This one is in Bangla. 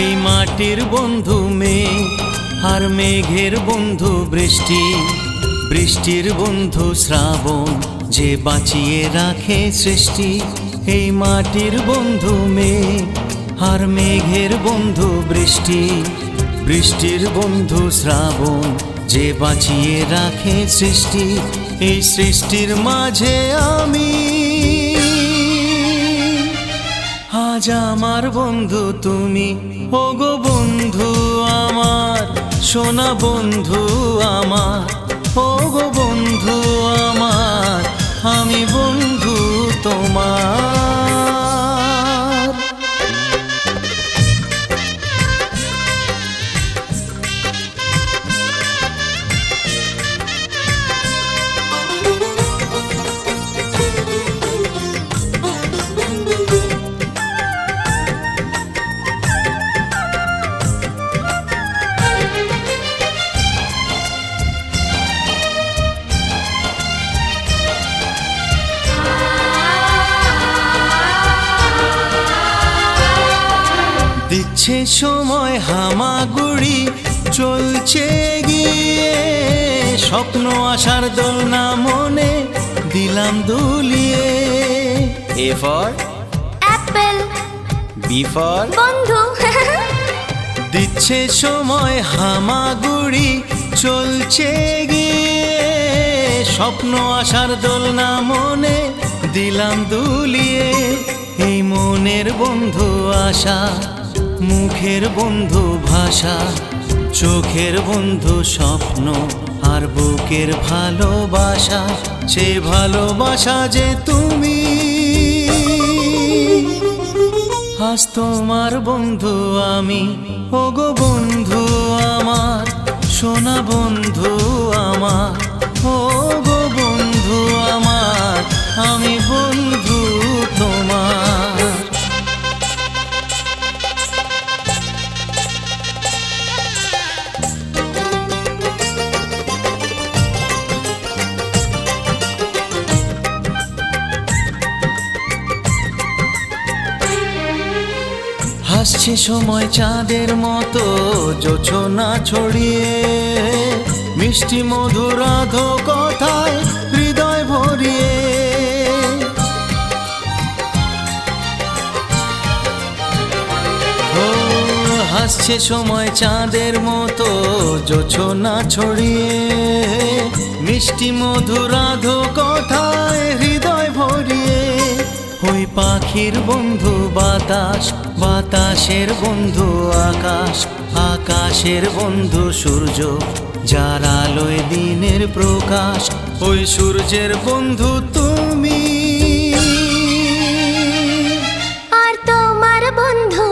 এই মাটির বন্ধু মেঘ, আর মেঘের বন্ধু বৃষ্টি, বৃষ্টির বন্ধু শ্রাবণ, যে বাঁচিয়ে রাখে সৃষ্টি। এই মাটির বন্ধু মেঘ, আর মেঘের বন্ধু বৃষ্টি, বৃষ্টির বন্ধু শ্রাবণ, যে বাঁচিয়ে রাখে সৃষ্টি। এই সৃষ্টির মাঝে আমি, আজ আমার বন্ধু তুমি। ওগো বন্ধু আমার, সোনা বন্ধু আমার, ওগো বন্ধু আমার, আমি বন্ধু তোমার। দিচ্ছে সময় হামাগুড়ি, চলছে গিয়ে স্বপ্ন আশার দোলনা মনে দিলাম দুলিয়ে। A for apple, B for বন্ধু। দিচ্ছে সময় হামাগুড়ি, চলছে গিয়ে স্বপ্ন আশার দোলনা মনে দিলাম দুলিয়ে। এই মনের বন্ধু আশা, মুখের বন্ধু ভাষা, চোখের বন্ধু স্বপ্ন, আর বুকের ভালোবাসা। সে ভালোবাসা যে তুমি, আজ তোমার বন্ধু আমি। ওগো বন্ধু আমার, সোনা বন্ধু আমার, ওগো বন্ধু আমার, আমি বন্ধু তোমার। হাসছে সময় চাঁদের মতো জোছনা ছড়িয়ে, মিষ্টি মধুর আধো কথায় হৃদয় ভরিয়ে। ও হাসছে সময় চাঁদের মতো জোছনা ছড়িয়ে, মিষ্টি মধুর আধো কথায় হৃদয় ভরিয়ে। ওই পাখির বন্ধু বাতাস, বাতাসের বন্ধু আকাশ, আকাশের বন্ধু সূর্য, যার আলোয় দিনের প্রকাশ। ওই সূর্যের বন্ধু তুমি, আর তোমার বন্ধু